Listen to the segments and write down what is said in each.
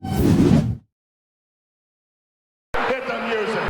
Hit the music.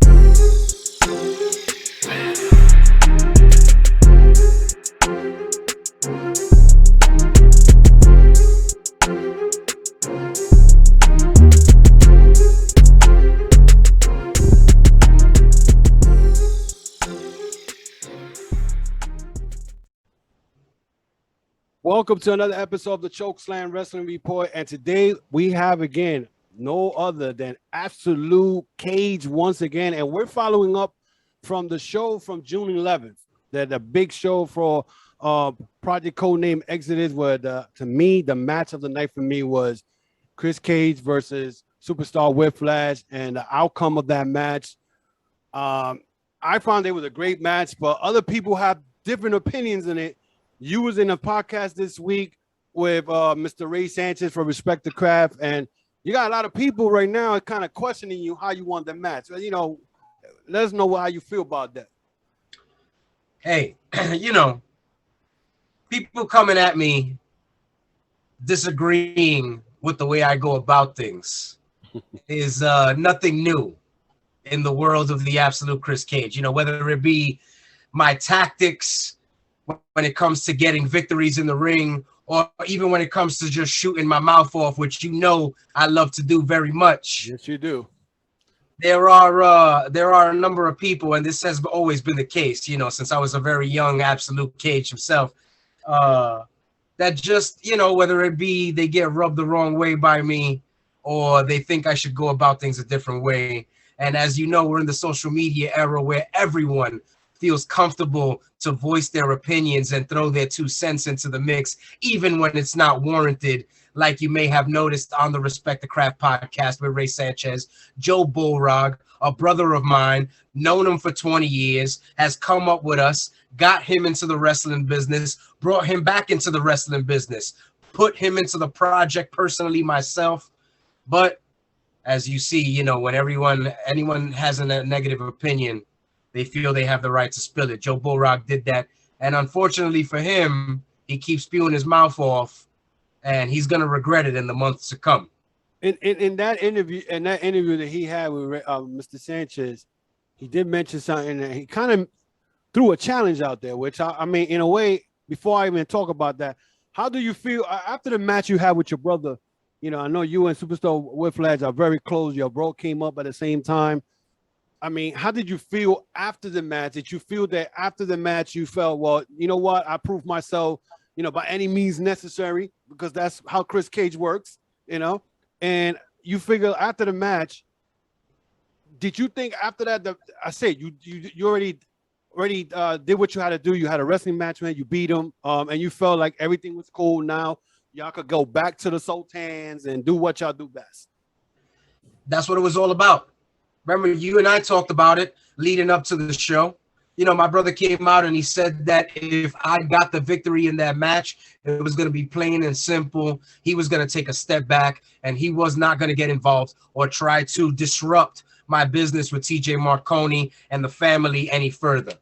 Welcome to another episode of the Chokeslam Wrestling Report, and today we have again no other than Absolute Kage once again, and we're following up from the show from June 11th, the big show for Project Codename Exodus, where to me the match of the night for me was Chris Kage versus Supastar Whiplash, and the outcome of that match, I found it was a great match, but other people have different opinions in it. You was in a podcast this week with Mr. Ray Sanchez for Respect the Craft, and you got a lot of people right now kind of questioning you how you want the match. You know, let us know how you feel about that. Hey, you know, people coming at me disagreeing with the way I go about things is nothing new in the world of the Absolute Chris Kage. You know, whether it be my tactics when it comes to getting victories in the ring, or even when it comes to just shooting my mouth off, which you know I love to do very much. Yes, you do. There are a number of people, and this has always been the case, you know, since I was a very young Absolute Kage himself, that just, you know, whether it be they get rubbed the wrong way by me or they think I should go about things a different way. And as you know, we're in the social media era where everyone feels comfortable to voice their opinions and throw their 2 cents into the mix, even when it's not warranted, like you may have noticed on the Respect the Craft podcast with Ray Sanchez. Joe Bulrog, a brother of mine, known him for 20 years, has come up with us, got him into the wrestling business, brought him back into the wrestling business, put him into the project personally myself. But as you see, you know, when anyone has a negative opinion, they feel they have the right to spill it. Joe Bulrog did that. And unfortunately for him, he keeps spewing his mouth off, and he's going to regret it in the months to come. In that interview that he had with Mr. Sanchez, he did mention something that he kind of threw a challenge out there, which I mean, in a way, before I even talk about that, how do you feel after the match you had with your brother? You know, I know you and Supastar Whiplash are very close. Your bro came up at the same time. I mean, how did you feel after the match? Did you feel that after the match you felt, well, you know what, I proved myself, you know, by any means necessary, because that's how Chris Kage works, you know? And you figure after the match, did you think after that, I said you already did what you had to do. You had a wrestling match, man. You beat him, and you felt like everything was cool. Now y'all could go back to the Sultans and do what y'all do best. That's what it was all about. Remember, you and I talked about it leading up to the show. You know, my brother came out and he said that if I got the victory in that match, it was going to be plain and simple. He was going to take a step back and he was not going to get involved or try to disrupt my business with TJ Marconi and the family any further.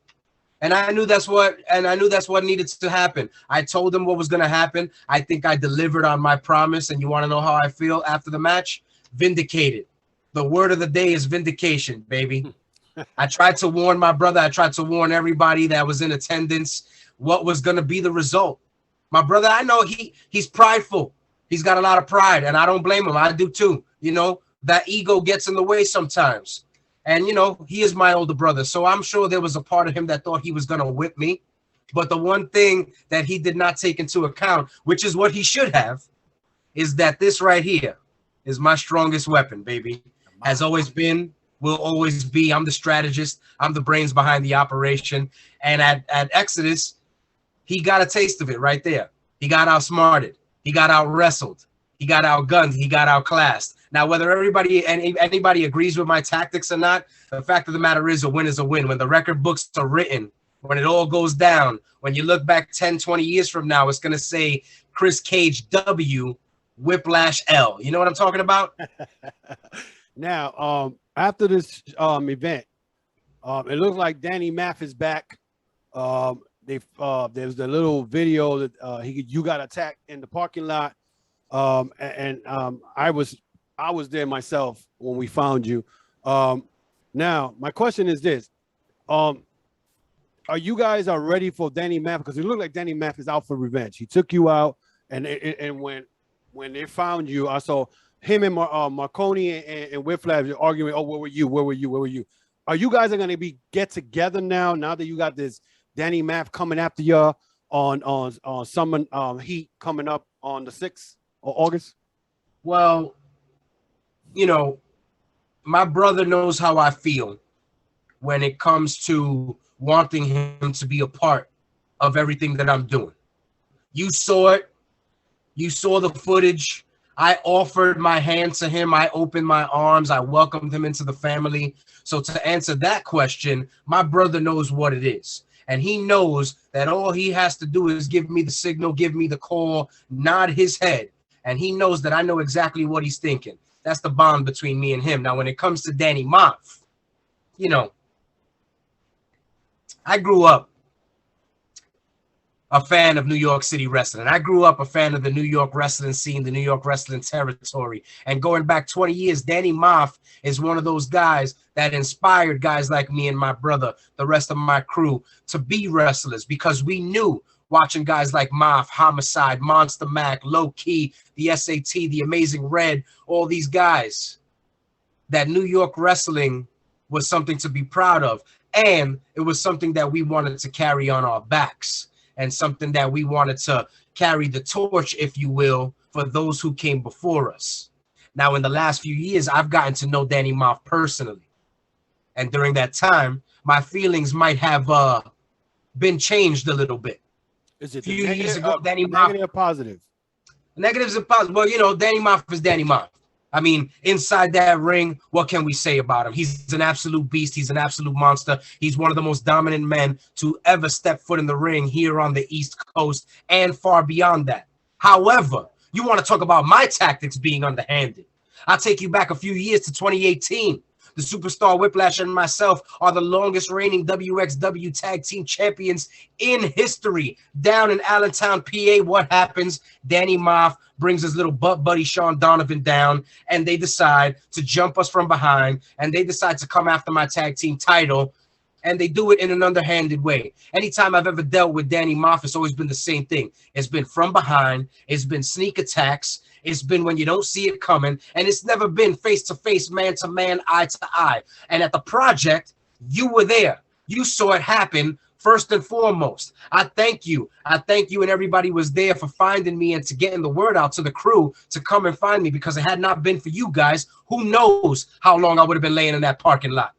And I knew that's what needed to happen. I told him what was going to happen. I think I delivered on my promise. And you want to know how I feel after the match? Vindicated. The word of the day is vindication, baby. I tried to warn my brother. I tried to warn everybody that was in attendance what was going to be the result. My brother, I know he's prideful. He's got a lot of pride, and I don't blame him. I do too. You know, that ego gets in the way sometimes. And, you know, he is my older brother. So I'm sure there was a part of him that thought he was going to whip me. But the one thing that he did not take into account, which is what he should have, is that this right here is my strongest weapon, baby. Has always been, will always be. I'm the strategist. I'm the brains behind the operation. And at Exodus, he got a taste of it right there. He got outsmarted. He got out-wrestled. He got outgunned. He got outclassed. Now, whether anybody agrees with my tactics or not, the fact of the matter is a win is a win. When the record books are written, when it all goes down, when you look back 10, 20 years from now, it's going to say Chris Kage W, Whiplash L. You know what I'm talking about? Now, after this event, it looks like Danny Maff is back. There's the little video that you got attacked in the parking lot, and I I was there myself when we found you. Now my question is this: are you guys ready for Danny Maff? Because it looked like Danny Maff is out for revenge. He took you out, and when they found you, I saw him and Marconi and Whiplash arguing. Oh, where were you? Where were you? Where were you? Are you guys going to get together now? Now that you got this Danny Maff coming after you on Summer Heat coming up on the 6th of August? Well, you know, my brother knows how I feel when it comes to wanting him to be a part of everything that I'm doing. You saw it. You saw the footage. I offered my hand to him. I opened my arms. I welcomed him into the family. So to answer that question, my brother knows what it is. And he knows that all he has to do is give me the signal, give me the call, nod his head. And he knows that I know exactly what he's thinking. That's the bond between me and him. Now, when it comes to Danny Maff, you know, I grew up a fan of New York City wrestling. I grew up a fan of the New York wrestling scene, the New York wrestling territory. And going back 20 years, Danny Maff is one of those guys that inspired guys like me and my brother, the rest of my crew, to be wrestlers, because we knew watching guys like Maff, Homicide, Monster Mac, Low Key, the SAT, the Amazing Red, all these guys, that New York wrestling was something to be proud of. And it was something that we wanted to carry on our backs, and something that we wanted to carry the torch, if you will, for those who came before us. Now, in the last few years, I've gotten to know Danny Maff personally. And during that time, my feelings might have been changed a little bit. Is it a few years ago, Danny Maff, negative or positive? Negatives and positive. Well, you know, Danny Maff is Danny Maff. I mean, inside that ring, what can we say about him? He's an absolute beast. He's an absolute monster. He's one of the most dominant men to ever step foot in the ring here on the East Coast and far beyond that. However, you want to talk about my tactics being underhanded. I'll take you back a few years to 2018. The Supastar Whiplash and myself are the longest reigning WXW tag team champions in history. Down in Allentown, PA, what happens? Danny Maff brings his little butt buddy Sean Donovan down, and they decide to jump us from behind, and they decide to come after my tag team title, and they do it in an underhanded way. Anytime I've ever dealt with Danny Maff, it's always been the same thing. It's been from behind. It's been sneak attacks. It's been when you don't see it coming, and it's never been face-to-face, man-to-man, eye-to-eye. And at the project, you were there. You saw it happen first and foremost. I thank you. I thank you, and everybody was there for finding me and to getting the word out to the crew to come and find me, because it had not been for you guys, who knows how long I would have been laying in that parking lot.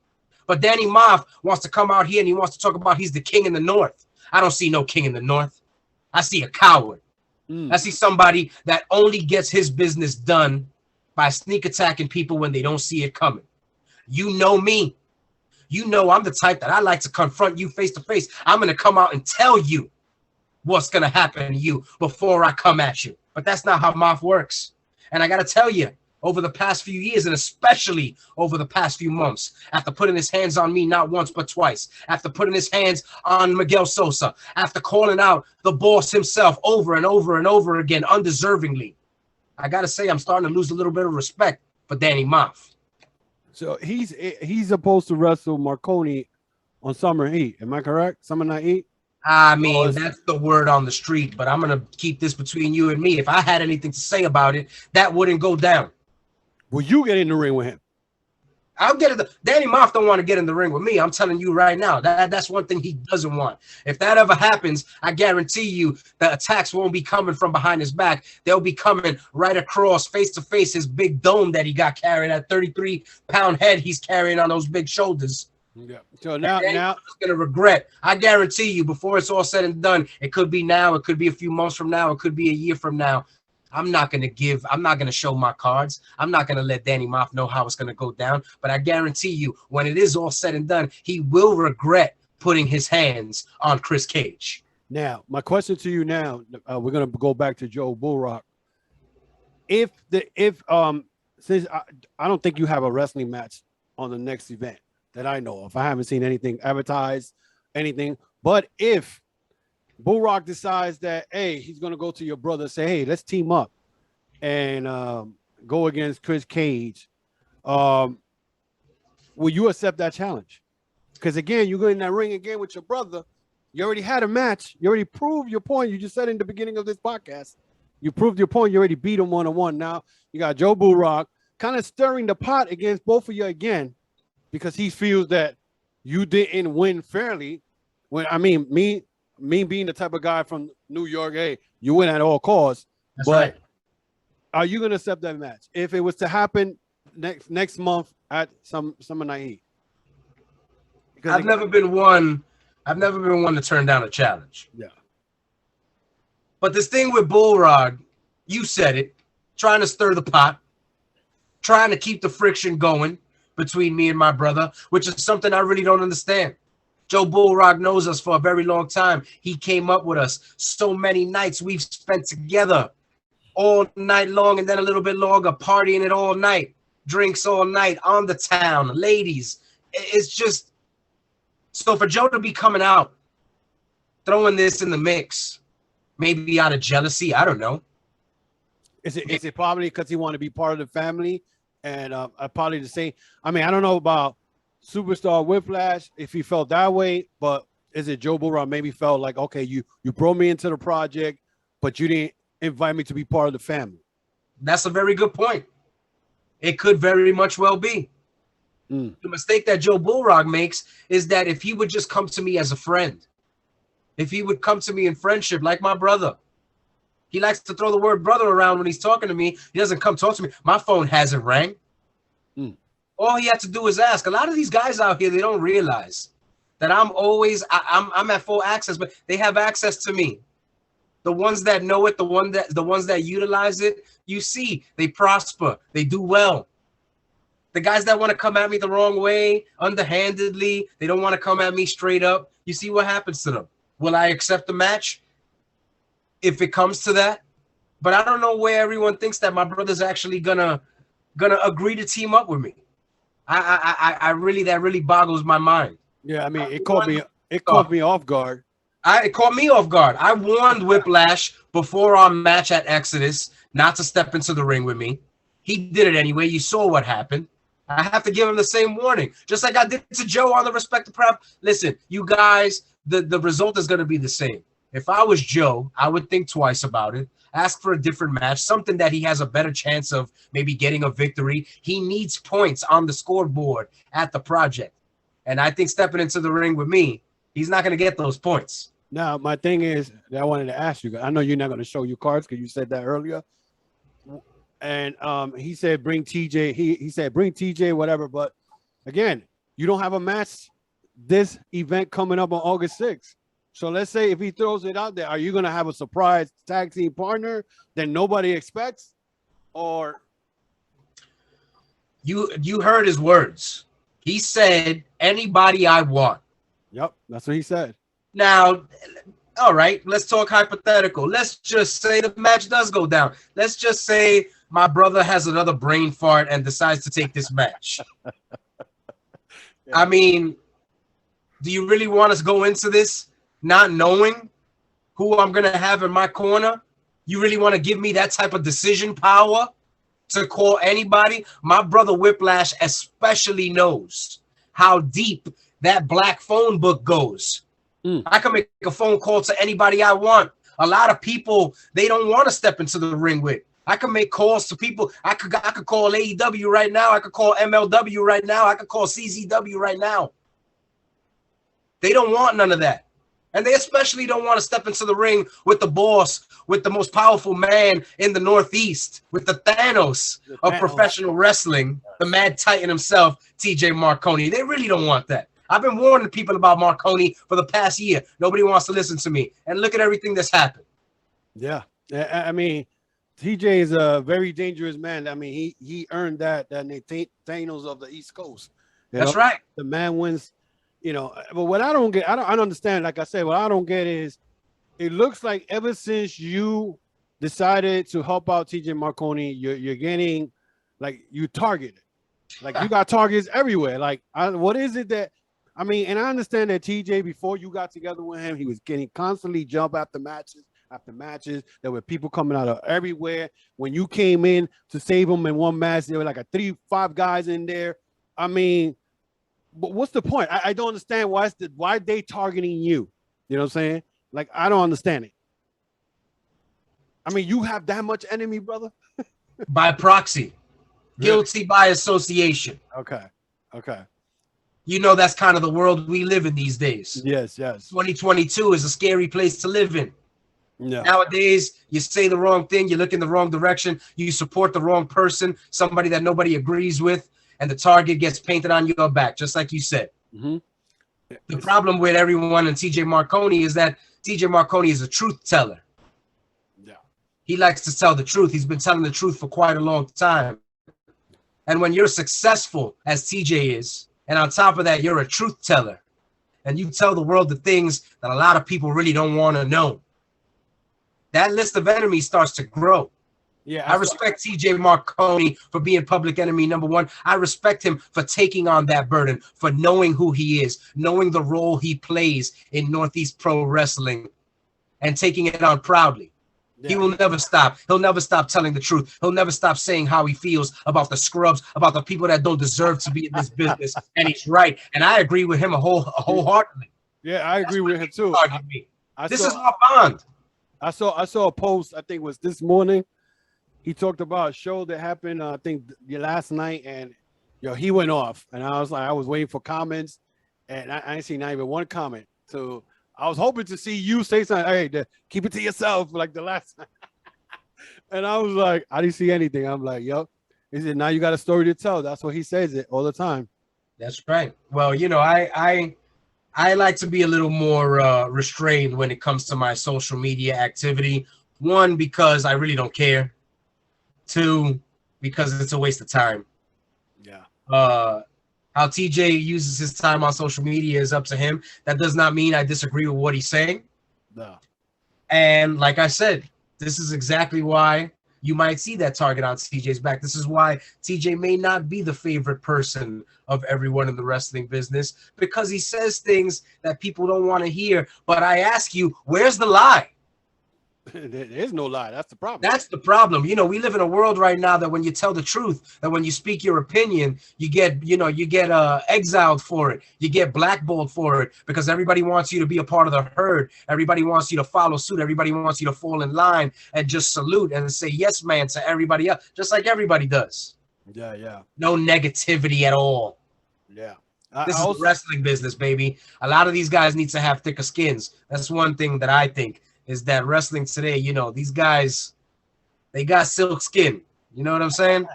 But Danny Maff wants to come out here and he wants to talk about he's the king in the North. I don't see no king in the North. I see a coward. I see somebody that only gets his business done by sneak attacking people when they don't see it coming. You know me. You know I'm the type that I like to confront you face to face. I'm going to come out and tell you what's going to happen to you before I come at you. But that's not how Maff works. And I got to tell you, over the past few years, and especially over the past few months, after putting his hands on me not once but twice, after putting his hands on Miguel Sosa, after calling out the boss himself over and over and over again, undeservingly, I got to say I'm starting to lose a little bit of respect for Danny Maff. So he's supposed to wrestle Marconi on Summer Heat. Am I correct? Summer Night Heat? I mean, that's the word on the street, but I'm going to keep this between you and me. If I had anything to say about it, that wouldn't go down. Will you get in the ring with him? I'll get it. Danny Maff don't want to get in the ring with me. I'm telling you right now. That's one thing he doesn't want. If that ever happens, I guarantee you the attacks won't be coming from behind his back. They'll be coming right across, face to face, his big dome that he got carrying, that 33-pound head he's carrying on those big shoulders. Yeah. So now he's gonna regret. I guarantee you, before it's all said and done, it could be now, it could be a few months from now, it could be a year from now. I'm not going to show my cards. I'm not going to let Danny Maff know how it's going to go down. But I guarantee you, when it is all said and done, he will regret putting his hands on Chris Kage. Now, my question to you now, we're going to go back to Joe Bulrog. Since I don't think you have a wrestling match on the next event that I know of. I haven't seen anything advertised, anything. But if Bulrog decides that, hey, he's going to go to your brother and say, hey, let's team up. And go against Chris Cage, will you accept that challenge? Because again, you go in that ring again with your brother. You already had a match. You already proved your point. You just said in the beginning of this podcast, you proved your point. You already beat him 1-on-1. Now you got Joe Bulrog kind of stirring the pot against both of you again because he feels that you didn't win fairly. When I mean, me being the type of guy from New York, hey, you win at all costs. That's but right. Are you gonna accept that match if it was to happen next month at Summer Night Heat? Because I've never been one to turn down a challenge. Yeah. But this thing with Bulrog, you said it, trying to stir the pot, trying to keep the friction going between me and my brother, which is something I really don't understand. Joe Bulrog knows us for a very long time. He came up with us. So many nights we've spent together all night long and then a little bit longer, partying it all night, drinks all night, on the town, ladies. It's just, so for Joe to be coming out, throwing this in the mix, maybe out of jealousy, I don't know. Is it probably because he wanted to be part of the family? And probably the same. I mean, I don't know about Supastar Whiplash if he felt that way, but is it Joe Bulrog maybe felt like, okay, you brought me into the project, but you didn't invite me to be part of the family? That's a very good point. It could very much well be. The mistake that Joe Bulrog makes is that if he would just come to me as a friend, if he would come to me in friendship like my brother, he likes to throw the word brother around when he's talking to me. He doesn't come talk to me. My phone hasn't rang. All he had to do is ask. A lot of these guys out here, they don't realize that I'm always, I'm at full access, but they have access to me. The ones that know it, the ones that utilize it, you see, they prosper, they do well. The guys that want to come at me the wrong way, underhandedly, they don't want to come at me straight up. You see what happens to them. Will I accept the match if it comes to that? But I don't know where everyone thinks that my brother's actually gonna agree to team up with me. I really, that really boggles my mind. Yeah, I mean, it caught me off guard. It caught me off guard. I warned Whiplash before our match at Exodus not to step into the ring with me. He did it anyway. You saw what happened. I have to give him the same warning, just like I did to Joe on the Respect the Prep. Listen, you guys, the result is going to be the same. If I was Joe, I would think twice about it. Ask for a different match, something that he has a better chance of maybe getting a victory. He needs points on the scoreboard at the project. And I think stepping into the ring with me, he's not going to get those points. Now, my thing is that I wanted to ask you, I know you're not going to show your cards because you said that earlier. And he said, bring TJ. He said, bring TJ, whatever. But again, you don't have a match this event coming up on August 6th. So let's say if he throws it out there, are you going to have a surprise tag team partner that nobody expects? Or you heard his words. He said, anybody I want. Yep, that's what he said. Now, all right, let's talk hypothetical. Let's just say the match does go down. Let's just say my brother has another brain fart and decides to take this match. Yeah. I mean, do you really want us to go into this not knowing who I'm going to have in my corner? You really want to give me that type of decision power to call anybody? My brother Whiplash especially knows how deep that black phone book goes. I can make a phone call to anybody I want. A lot of people, they don't want to step into the ring with. I can make calls to people. I could call AEW right now. I could call MLW right now. I could call CZW right now. They don't want none of that. And they especially don't want to step into the ring with the boss, with the most powerful man in the Northeast, with the Thanos of professional wrestling, the Mad Titan himself, TJ Marconi. They really don't want that. I've been warning people about Marconi for the past year. Nobody wants to listen to me. And look at everything that's happened. Yeah. I mean, TJ is a very dangerous man. I mean, he earned that Thanos of the East Coast. That's right. The man wins, But what I don't get, I don't understand. Like I said, what I don't get is it looks like ever since you decided to help out TJ Marconi, you're getting, like, you targeted. Like, you got targets everywhere. Like, what is it that, I mean, and I understand that TJ, before you got together with him, he was getting constantly jump after matches. after matches. There were people coming out of everywhere. When you came in to save them in one match, there were like 3-5 guys in there. I mean, but what's the point? I don't understand why they targeting you. You know what I'm saying? Like, I don't understand it. I mean, you have that much enemy, brother? By proxy. Guilty by association. Okay. You know, that's kind of the world we live in these days. Yes. 2022 is a scary place to live in. Yeah. Nowadays, you say the wrong thing, you look in the wrong direction, you support the wrong person, somebody that nobody agrees with, and the target gets painted on your back, just like you said. Mm-hmm. The problem with everyone and TJ Marconi is that TJ Marconi is a truth teller. Yeah. He likes to tell the truth. He's been telling the truth for quite a long time. And when you're successful, as TJ is, and on top of that, you're a truth teller, and you tell the world the things that a lot of people really don't want to know, that list of enemies starts to grow. Yeah, I respect TJ Marconi for being public enemy number one. I respect him for taking on that burden, for knowing who he is, knowing the role he plays in Northeast Pro Wrestling, and taking it on proudly. Yeah. He will never stop. He'll never stop telling the truth. He'll never stop saying how he feels about the scrubs, about the people that don't deserve to be in this business. And he's right. And I agree with him wholeheartedly. Yeah, I agree with him too. This is our bond. I saw a post, I think it was this morning. He talked about a show that happened, I think, last night, and he went off. And I was waiting for comments, and I ain't seen not even one comment. So I was hoping to see you say something. Hey, keep it to yourself, like the last time. And I was like, I didn't see anything. I'm like, yo, he said, now you got a story to tell. That's what he says it all the time. That's right. Well, I like to be a little more restrained when it comes to my social media activity. One, because I really don't care. Two, because it's a waste of time. Yeah. How TJ uses his time on social media is up to him. That does not mean I disagree with what he's saying. No. And like I said, this is exactly why you might see that target on TJ's back. This is why TJ may not be the favorite person of everyone in the wrestling business, because he says things that people don't want to hear. But I ask you, where's the lie? There is no lie. That's the problem. That's the problem. We live in a world right now that when you tell the truth, that when you speak your opinion, you get exiled for it. You get blackballed for it, because everybody wants you to be a part of the herd. Everybody wants you to follow suit. Everybody wants you to fall in line and just salute and say yes, man, to everybody else, just like everybody does. Yeah. No negativity at all. Yeah. This is the wrestling business, baby. A lot of these guys need to have thicker skins. That's one thing that I think. Is that wrestling today, these guys, they got silk skin. You know what I'm saying?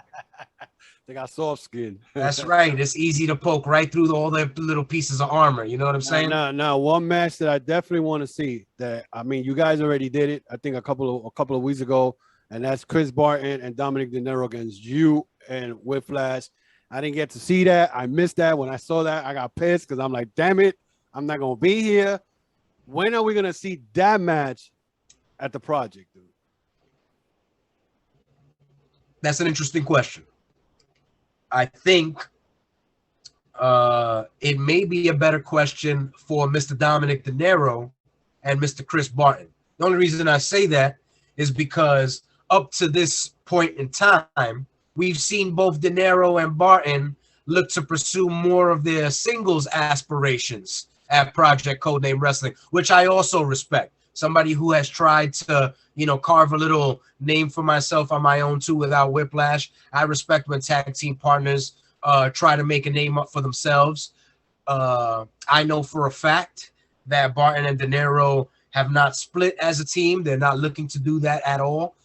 They got soft skin. That's right. It's easy to poke right through all the little pieces of armor. You know what I'm saying? Now, one match that I definitely want to see that, I mean, you guys already did it, I think a couple of weeks ago, and that's Chris Barton and Dominic De Niro against you and Whiplash. I didn't get to see that. I missed that. When I saw that, I got pissed because I'm like, damn it, I'm not going to be here. When are we going to see that match at the project, dude? That's an interesting question. I think it may be a better question for Mr. Dominic De Niro and Mr. Chris Barton. The only reason I say that is because up to this point in time, we've seen both De Niro and Barton look to pursue more of their singles aspirations at Project Codename Wrestling, which I also respect. Somebody who has tried to, carve a little name for myself on my own too without Whiplash. I respect when tag team partners try to make a name up for themselves. I know for a fact that Barton and De Niro have not split as a team. They're not looking to do that at all.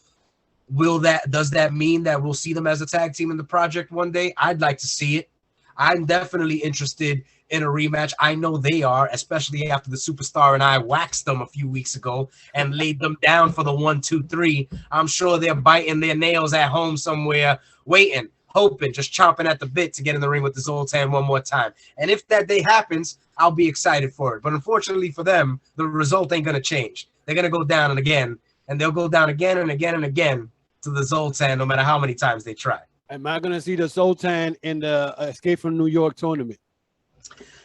Does that mean that we'll see them as a tag team in the project one day? I'd like to see it. I'm definitely interested in a rematch. I know they are, especially after the Superstar and I waxed them a few weeks ago and laid them down for the 1, 2, 3. I'm sure they're biting their nails at home somewhere, waiting, hoping, just chomping at the bit to get in the ring with the Zoltan one more time. And if that day happens, I'll be excited for it. But unfortunately for them, the result ain't going to change. They're going to go down and again, and they'll go down again and again and again to the Zoltan, no matter how many times they try. Am I going to see the Zoltan in the Escape from New York tournament?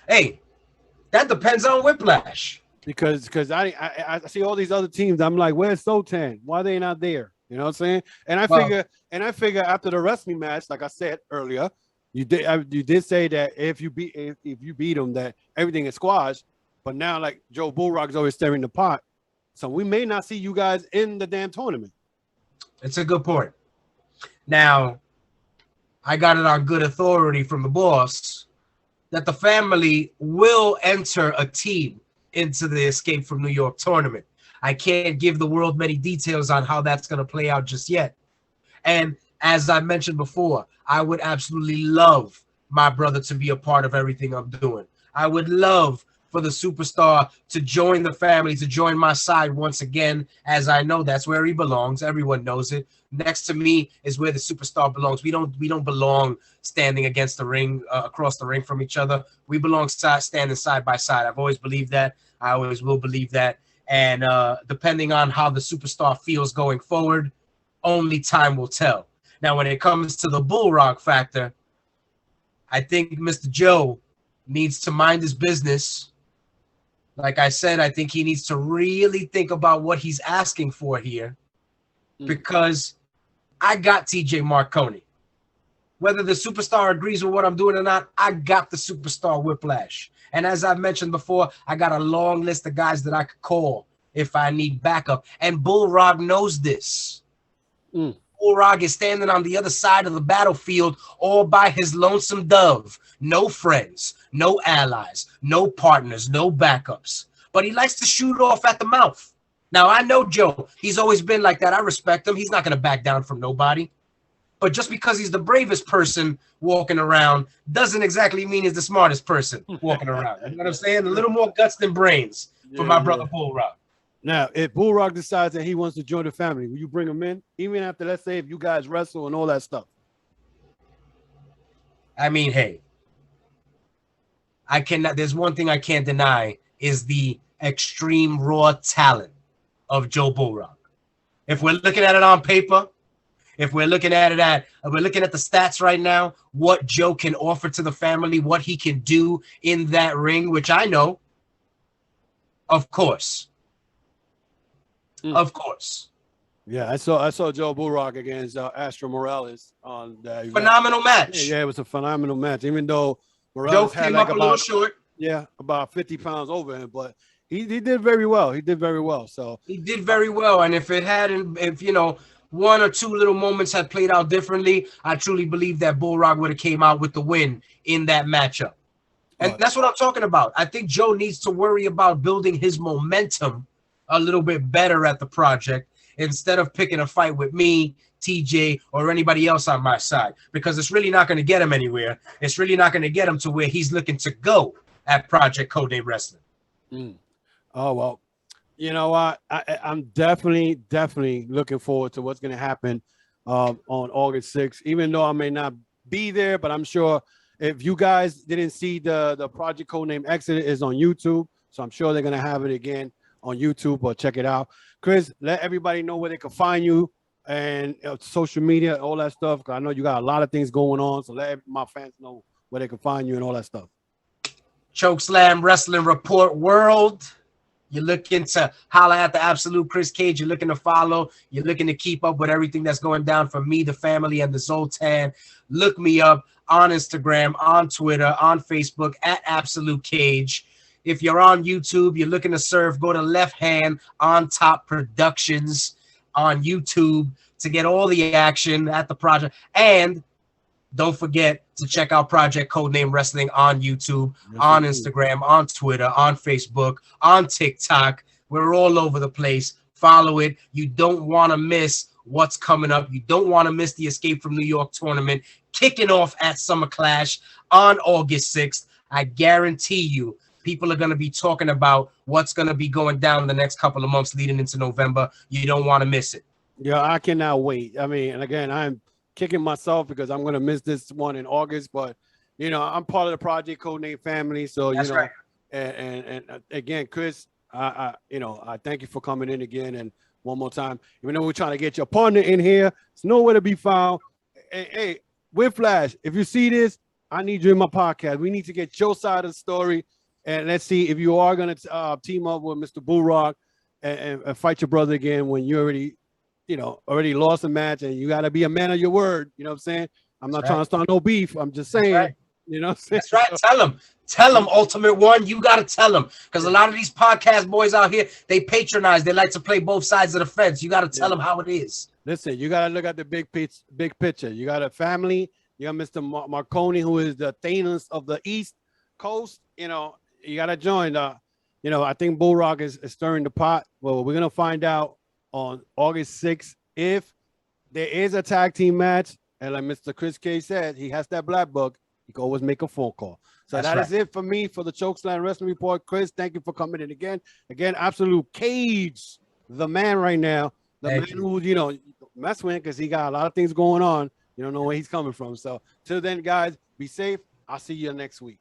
Hey, that depends on Whiplash. because I see all these other teams. I'm like, where's Zoltan? Why are they not there? You know what I'm saying? And I figure after the wrestling match, like I said earlier, you did say that if you beat them, that everything is squashed. But now, like Joe Bulrog's always stirring the pot, so we may not see you guys in the damn tournament. It's a good point. Now, I got it on good authority from the boss that the family will enter a team into the Escape from New York tournament. I can't give the world many details on how that's going to play out just yet. And as I mentioned before, I would absolutely love my brother to be a part of everything I'm doing. I would love for the superstar to join the family, to join my side once again, as I know that's where he belongs. Everyone knows it. Next to me is where the superstar belongs. We don't belong standing against the ring, across the ring from each other. We belong standing side by side. I've always believed that. I always will believe that. And depending on how the superstar feels going forward, only time will tell. Now, when it comes to the Bulrog factor, I think Mr. Joe needs to mind his business. Like I said, I think he needs to really think about what he's asking for here, because I got TJ Marconi. Whether the superstar agrees with what I'm doing or not, I got the Supastar Whiplash. And as I've mentioned before, I got a long list of guys that I could call if I need backup. And Bulrog knows this. Bulrog is standing on the other side of the battlefield all by his lonesome dove. No friends, no allies, no partners, no backups. But he likes to shoot off at the mouth. Now, I know Joe. He's always been like that. I respect him. He's not going to back down from nobody. But just because he's the bravest person walking around doesn't exactly mean he's the smartest person walking around. You know what I'm saying? A little more guts than brains for my brother Bulrog. Now, if Bulrog decides that he wants to join the family, will you bring him in? Even after, let's say, if you guys wrestle and all that stuff. I mean, hey, I cannot. There's one thing I can't deny is the extreme raw talent of Joe Bulrog. If we're looking at it on paper, if we're looking at it we're looking at the stats right now, what Joe can offer to the family, what he can do in that ring, which I know, of course. Of course. Yeah, I saw Joe Bulrog against Astro Morales on that. Phenomenal match. Yeah, it was a phenomenal match. Even though Morales Joe came up a little short. Yeah, about 50 pounds over him, but he did very well. He did very well. So he did very well. And if you know, one or two little moments had played out differently, I truly believe that Bulrog would have came out with the win in that matchup. And that's what I'm talking about. I think Joe needs to worry about building his momentum a little bit better at the project instead of picking a fight with me, TJ, or anybody else on my side, because it's really not going to get him anywhere. It's really not going to get him to where he's looking to go at Project Codename Wrestling. Oh, well, you know what? I'm definitely looking forward to what's going to happen on August 6th, even though I may not be there, but I'm sure if you guys didn't see the Project Codename Exit is on YouTube, so I'm sure they're going to have it again on YouTube, or check it out. Kris, let everybody know where they can find you and social media, all that stuff. I know you got a lot of things going on, so let my fans know where they can find you and all that stuff. Chokeslam Wrestling Report World. You're looking to holler at the absolute Kris Kage. You're looking to follow. You're looking to keep up with everything that's going down for me, the family, and the Zoltan. Look me up on Instagram, on Twitter, on Facebook at Absolute Kage. If you're on YouTube, you're looking to serve, go to Left Hand on Top Productions on YouTube to get all the action at the project. And don't forget to check out Project Codename Wrestling on YouTube, on Instagram, on Twitter, on Facebook, on TikTok. We're all over the place. Follow it. You don't want to miss what's coming up. You don't want to miss the Escape from New York tournament kicking off at Summer Clash on August 6th. I guarantee you, people are going to be talking about what's going to be going down the next couple of months leading into November. You don't want to miss it. Yeah, I cannot wait. I mean, and again, I'm kicking myself because I'm going to miss this one in August, but, you know, I'm part of the Project Codename family. So, That's you know, right. and again, Kris, I thank you for coming in again. And one more time, even though we're trying to get your partner in here, it's nowhere to be found. Hey, Whiplash, if you see this, I need you in my podcast. We need to get your side of the story. And let's see if you are going to team up with Mr. Bulrog and fight your brother again when you already lost a match, and you got to be a man of your word. You know what I'm saying? I'm not trying to start no beef. I'm just saying, you know what I'm saying? That's right. Tell them, Ultimate One. You got to tell them, because a lot of these podcast boys out here, they patronize. They like to play both sides of the fence. You got to tell them how it is. Listen, you got to look at the big picture. You got a family. You got Mr. Marconi, who is the Thanos of the East Coast. You know, you got to join. I think Bulrog is stirring the pot. Well, we're going to find out on August 6th if there is a tag team match. And like Mr. Kris K said, he has that black book. He can always make a phone call. So that's it for me for the Chokeslam Wrestling Report. Kris, thank you for coming in again. Again, absolute Kage, the man right now. The man who, mess with, because he got a lot of things going on. You don't know where he's coming from. So till then, guys, be safe. I'll see you next week.